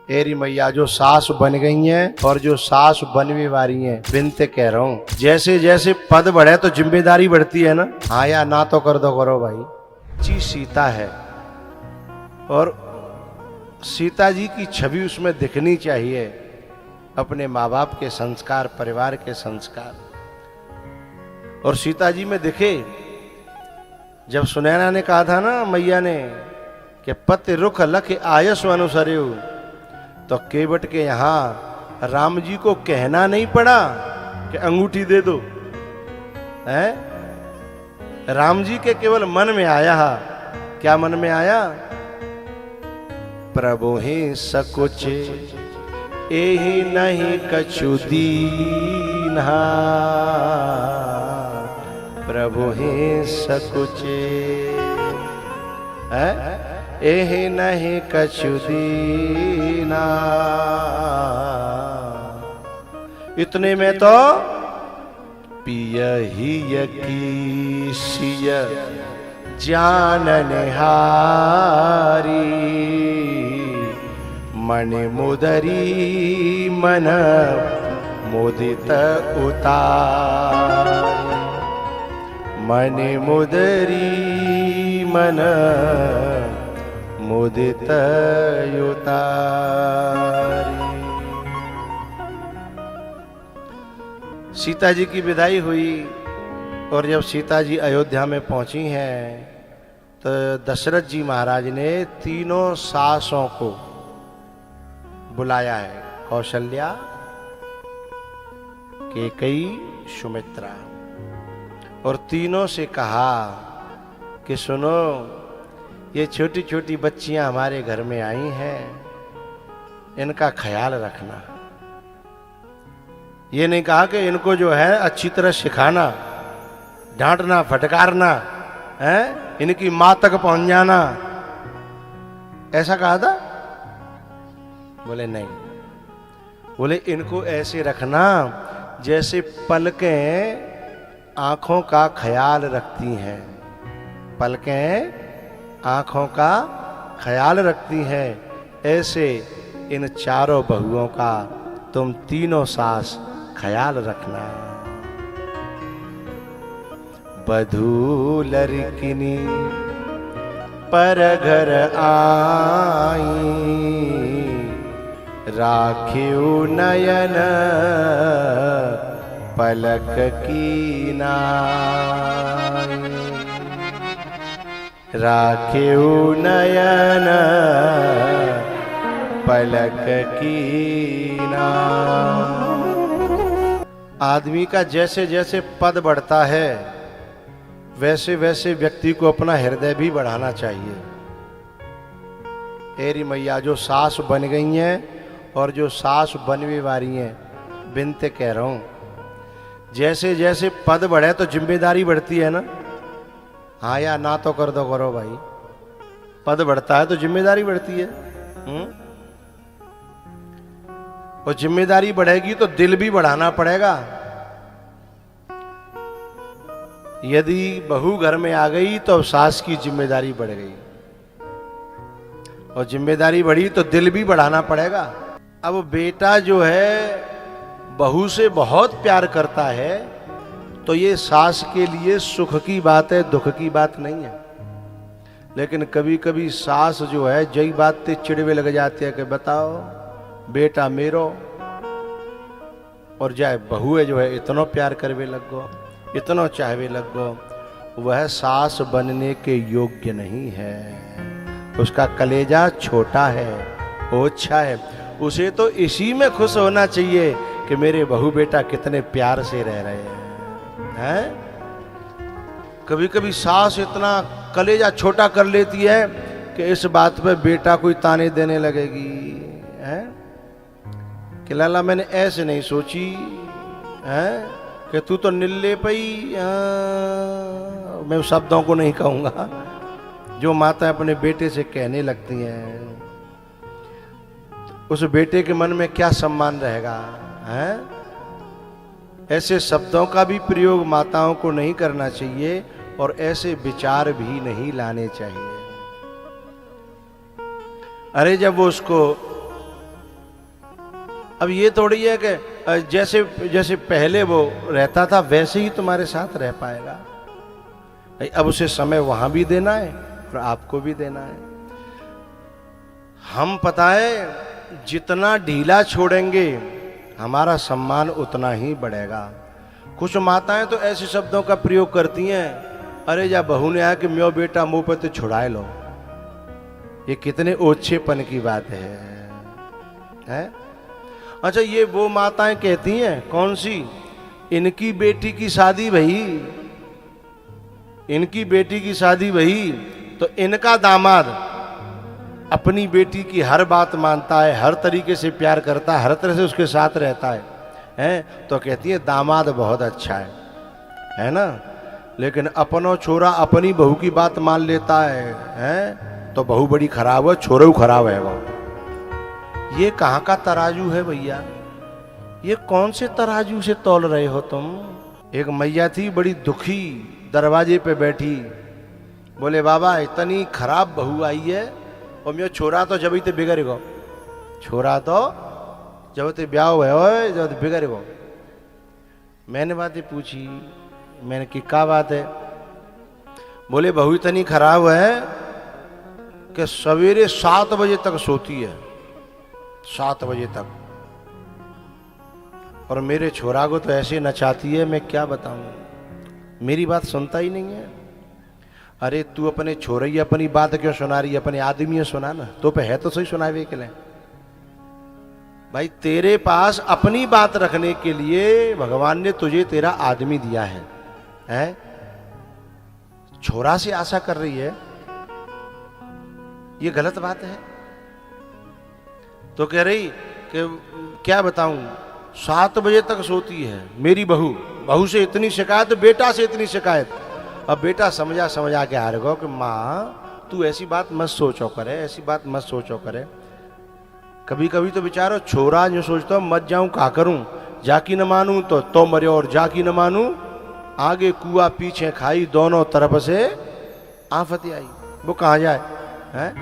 एरी मैया जो सास बन गई हैं और जो सास बनने वाली हैं, बिनते कह रहा हूं, जैसे जैसे पद बढ़े तो जिम्मेदारी बढ़ती है ना। हाँ या ना तो कर दो, करो भाई। जी सीता है और सीता जी की छवि उसमें दिखनी चाहिए, अपने माँ बाप के संस्कार, परिवार के संस्कार, और सीता जी में दिखे। जब सुनैना ने कहा था ना मैया ने कि पति रुख लख आयस अनुसर्यु, तो केवट के यहां राम जी को कहना नहीं पड़ा कि अंगूठी दे दो, है? राम जी के केवल मन में आया। क्या मन में आया? प्रभु ही सकुच एहि नहीं कछु दीन्हा, प्रभु ही सकुच एहि नहीं कछु दीना। इतने में तो पियहि की सिय जानन हारी, मन मुदरी मन मुदित उतार, मन मुदरी मन मुदित उतारी। सीता जी की विदाई हुई और जब सीता जी अयोध्या में पहुंची हैं तो दशरथ जी महाराज ने तीनों सासों को बुलाया है, कौशल्या, कैकेयी, सुमित्रा, और तीनों से कहा कि सुनो, ये छोटी छोटी बच्चियां हमारे घर में आई हैं, इनका ख्याल रखना। ये नहीं कहा कि इनको जो है अच्छी तरह सिखाना, डांटना, फटकारना, है, इनकी मां तक पहुंच जाना, ऐसा कहा था? बोले नहीं, बोले इनको ऐसे रखना जैसे पलकें आंखों का ख्याल रखती हैं, पलकें आंखों का ख्याल रखती हैं, ऐसे इन चारों बहुओं का तुम तीनों सास ख्याल रखना। बधू लड़किनी पर घर आई, राखियो नयन पलक की नाई, राखियो नयन पलक की नाई। आदमी का जैसे जैसे पद बढ़ता है वैसे वैसे व्यक्ति को अपना हृदय भी बढ़ाना चाहिए। एरी मैया जो सास बन गई हैं और जो सास बनने वाली हैं, बिनते कह रहा हूं, जैसे जैसे पद बढ़े तो जिम्मेदारी बढ़ती है ना। हाँ या ना तो कर दो, करो भाई। पद बढ़ता है तो जिम्मेदारी बढ़ती है। और जिम्मेदारी बढ़ेगी तो दिल भी बढ़ाना पड़ेगा। यदि बहू घर में आ गई तो सास की जिम्मेदारी बढ़ गई, और जिम्मेदारी बढ़ी तो दिल भी बढ़ाना पड़ेगा। अब बेटा जो है बहू से बहुत प्यार करता है तो ये सास के लिए सुख की बात है, दुख की बात नहीं है। लेकिन कभी कभी सास जो है जई बात ते चिड़वे लग जाती है कि बताओ बेटा मेरो, और जाए बहू है जो है इतना प्यार करवे लग गो, इतना चाहवे लग गो, वह सास बनने के योग्य नहीं है। उसका कलेजा छोटा है, ओछा है। उसे तो इसी में खुश होना चाहिए कि मेरे बहू बेटा कितने प्यार से रह रहे हैं। कभी कभी सास इतना कलेजा छोटा कर लेती है कि इस बात पे बेटा कोई ताने देने लगेगी, है कि लाला मैंने ऐसे नहीं सोची, है कि तू तो निल्ले पई। मैं शब्दों को नहीं कहूंगा जो माता अपने बेटे से कहने लगती हैं, उस बेटे के मन में क्या सम्मान रहेगा, है? ऐसे शब्दों का भी प्रयोग माताओं को नहीं करना चाहिए और ऐसे विचार भी नहीं लाने चाहिए। अरे जब वो उसको अब ये थोड़ी है कि जैसे जैसे पहले वो रहता था वैसे ही तुम्हारे साथ रह पाएगा। अब उसे समय वहां भी देना है और आपको भी देना है। हम पता है जितना ढीला छोड़ेंगे हमारा सम्मान उतना ही बढ़ेगा। कुछ माताएं तो ऐसे शब्दों का प्रयोग करती हैं, अरे या बहू ने आया कि म्यो बेटा मुंह पे तो छुड़ाए लो। ये कितने ओछेपन की बात है? अच्छा, ये वो माताएं कहती हैं, कौन सी? इनकी बेटी की शादी भई, इनकी बेटी की शादी भई तो इनका दामाद अपनी बेटी की हर बात मानता है, हर तरीके से प्यार करता है, हर तरह से उसके साथ रहता है? तो कहती है दामाद बहुत अच्छा है ना? लेकिन अपनो छोरा अपनी बहू की बात मान लेता है? तो बहू बड़ी खराब है, छोरा खराब है वो। ये कहाँ का तराजू है भैया? ये कौन से तराजू से तौल रहे हो तुम? एक मैया थी बड़ी दुखी, दरवाजे पे बैठी, बोले बाबा इतनी खराब बहू आई है और मेरा छोरा तो जब ही ते बिगड़ गो, छोरा तो जब ते ब्याह हुए हो जब बिगड़ गो। मैंने बातें पूछी, मैंने कि क्या बात है? बोले बहू इतनी खराब है कि सवेरे 7 बजे तक सोती है, 7 बजे तक, और मेरे छोरा को तो ऐसे नचाती है, मैं क्या बताऊं, मेरी बात सुनता ही नहीं है। अरे तू अपने छोरे ही अपनी बात क्यों सुना रही है? अपने आदमी सुना ना, तो पे है तो सही सुनावे के लिए। भाई तेरे पास अपनी बात रखने के लिए भगवान ने तुझे तेरा आदमी दिया है? छोरा से आशा कर रही है, ये गलत बात है। तो कह रही कि क्या बताऊं, 7 बजे तक सोती है मेरी बहू, बहू से इतनी शिकायत, बेटा से इतनी शिकायत। अब बेटा समझा के हार गो कि माँ तू ऐसी बात मत सोचो करे, ऐसी बात मत सोचो करे। कभी कभी तो बेचारो छोरा जो सोचता मत जाऊं का करूं, जाकी न मानूं तो मरे, और जाकी न मानूं आगे कुआ पीछे खाई, दोनों तरफ से आफत आई। वो कहाँ जाए है?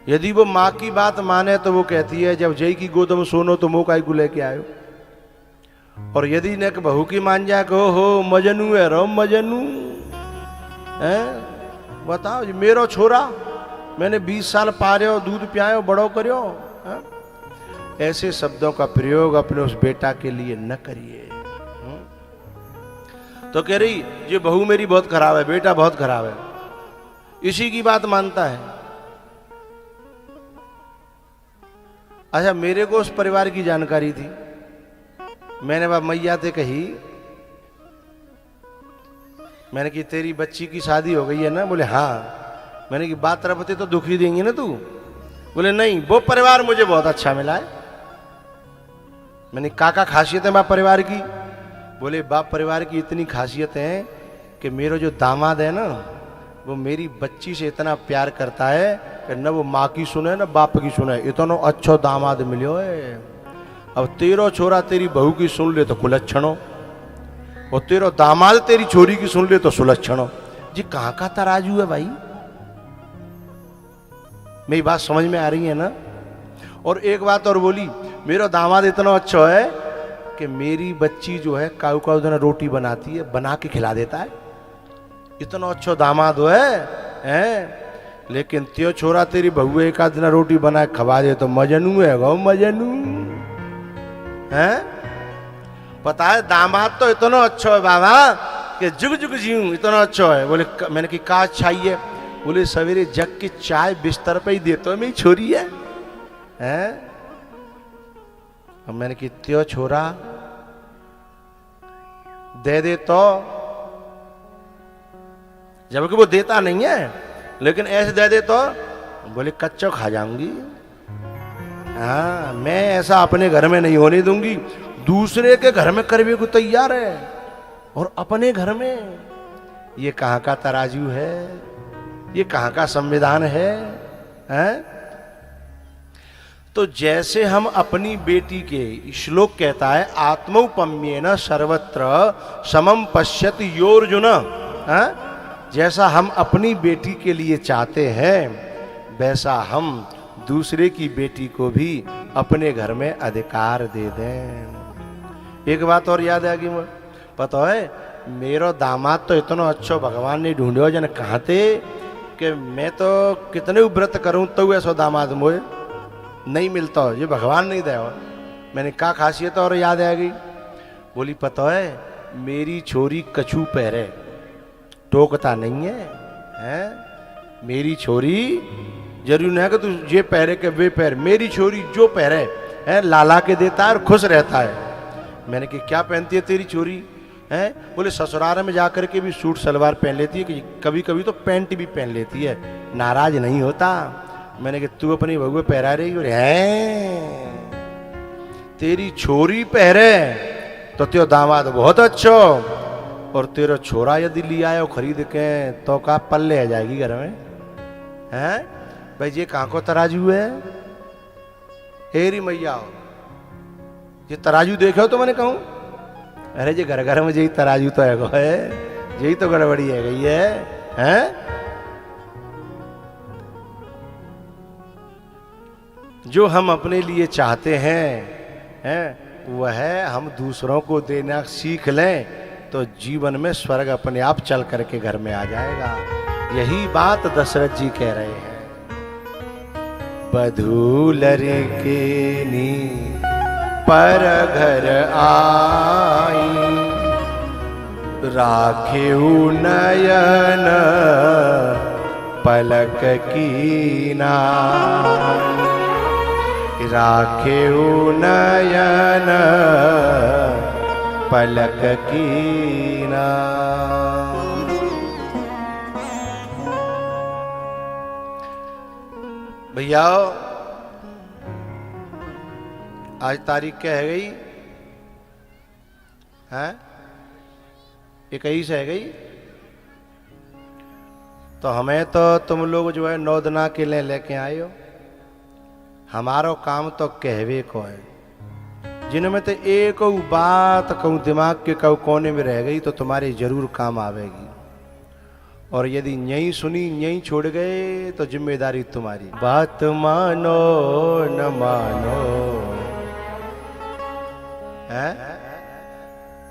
यदि वो माँ की बात माने तो वो कहती है जब जय की गोद में सोनो तो मुँह का ही लेके आयो। और यदि न बहू की मान जाए कहो हो मजनू है, रो मजनू है। बताओ मेरो छोरा मैंने 20 साल पार्यो, दूध पियायो, बड़ो करियो। ऐसे शब्दों का प्रयोग अपने उस बेटा के लिए न करिए। तो कह रही ये बहू मेरी बहुत खराब है, बेटा बहुत खराब है, इसी की बात मानता है। अच्छा, मेरे को उस परिवार की जानकारी थी, मैंने बाप मैया से कही, मैंने कि तेरी बच्ची की शादी हो गई है ना? बोले हाँ। मैंने कि बात तरफ तो दुखी देंगी ना तू? बोले नहीं, वो परिवार मुझे बहुत अच्छा मिला है। मैंने काका खासियत है बाप परिवार की? बोले बाप परिवार की इतनी खासियत है कि मेरा जो दामाद है ना वो मेरी बच्ची से इतना प्यार करता है कि न वो माँ की सुने न बाप की सुने, इतना अच्छा दामाद मिलो है। अब तेरो छोरा तेरी बहू की सुन ले तो कुलच्छनो, और तेरो दामाद तेरी छोरी की सुन ले तो सुलक्षणो। जी कहाँ का तराजू है भाई? मेरी बात समझ में आ रही है ना? और एक बात और बोली, मेरा दामाद इतना अच्छा है कि मेरी बच्ची जो है काऊ काऊ दिन रोटी बनाती है, बना के खिला देता है। इतना अच्छा दामाद है? लेकिन त्यो छोरा तेरी बहू एक आध दिन रोटी बना के खवा दे तो मजनू है गो, मजनू है। पता है दामाद तो इतना अच्छा है बाबा कि जुग जुग जीऊं, इतना अच्छा है। बोले मैंने कि का चाहिए? बोले सवेरे जग की चाय बिस्तर पे ही देता है, मेरी छोरी है? अब मैंने कि त्यो छोरा दे दे तो, जबकि वो देता नहीं है, लेकिन ऐसे दे दे तो बोले कच्चो खा जाऊंगी। हाँ, मैं ऐसा अपने घर में नहीं होने दूंगी। दूसरे के घर में करने को तैयार है और अपने घर में। ये कहाँ का तराजू है? ये कहाँ का संविधान है? तो जैसे हम अपनी बेटी के, श्लोक कहता है आत्मौपम्येन सर्वत्र समम पश्यति योर्जुन, जैसा हम अपनी बेटी के लिए चाहते हैं वैसा हम दूसरे की बेटी को भी अपने घर में अधिकार दे दें। एक बात और याद आ गई मुझे, पता है मेरो दामाद तो इतना अच्छा भगवान ने ढूंढो जन कहाँ थे कि मैं तो कितने व्रत करूं तो ऐसा दामाद मुझे नहीं मिलता, ये भगवान नहीं दे। मैंने कहा खासियत और याद आ गई, बोली पता है मेरी छोरी कछू पहरे टोकता नहीं है, हैं? मेरी छोरी जरूर नहीं है कि तू ये पहरे के वे पहरे, मेरी छोरी जो पहरे है लाला के देता है और खुश रहता है। मैंने कहा क्या पहनती है तेरी छोरी? है बोले ससुराल में जाकर के भी सूट सलवार पहन लेती है, कि कभी कभी तो पैंट भी पहन लेती है, नाराज नहीं होता। मैंने कहा तू अपनी बहू पहरा रही और है तेरी छोरी पहरे तो तेरा दामाद बहुत अच्छा, और तेरा छोरा यदि लिया आयो खरीद के तो का पल्ले आ जाएगी घर में, हैं? भाई ये कहाँ को तराजू है? हेरी मैया ये तराजू देखो तो मैंने कहूं अरे ये घर घर में यही तराजू तो है, यही तो गड़बड़ी है गई है, हैं? जो हम अपने लिए चाहते हैं वह हम दूसरों को देना सीख लें तो जीवन में स्वर्ग अपने आप चल करके घर में आ जाएगा। यही बात दशरथ जी कह रहे हैं। बधू लड़के नी पर घर आई राखे नयन पलक कीना, राखे नयन पलक कीना। भैया आज तारीख क्या है गई? हैं 21 है गई। तो हमें तो तुम लोग जो है 9 दिना के लिए लेके आए हो, हमारो काम तो कहवे को है। जिनमें तो एक बात कहूँ दिमाग के कहूँ कोने में रह गई तो तुम्हारे जरूर काम आवेगी, और यदि यहीं सुनी यहीं छोड़ गए तो जिम्मेदारी तुम्हारी। बात मानो न मानो है।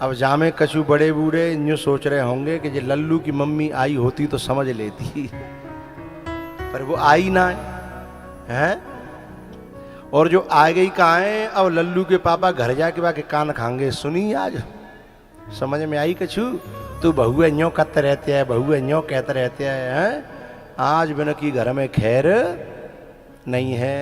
अब जामे कछु बड़े बूढ़े यूं सोच रहे होंगे कि ये लल्लू की मम्मी आई होती तो समझ लेती, पर वो आई ना है। और जो आ गई कहाँ है? अब लल्लू के पापा घर जाके बाके कान खाएंगे, सुनी आज समझ में आई कछु? तू बहुए न्यों कहते रहते हैं, बहुए न्यों कहते रहते हैं, आज बिना की घर में खैर नहीं है।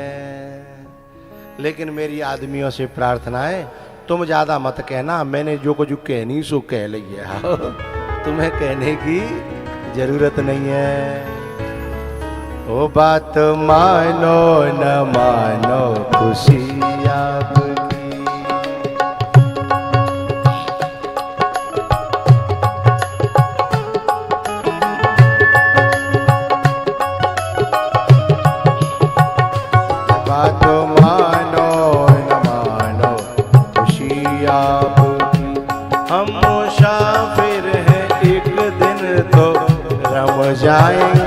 लेकिन मेरी आदमियों से प्रार्थना है तुम ज्यादा मत कहना, मैंने जो कुछ कहनी सो कह लिया, तुम्हें कहने की जरूरत नहीं है। ओ बात मानो न मानो खुशी आपकी, बात मानो न मानो खुशी आपकी। हम मुसाफिर हैं एक दिन तो रम जाएंगे,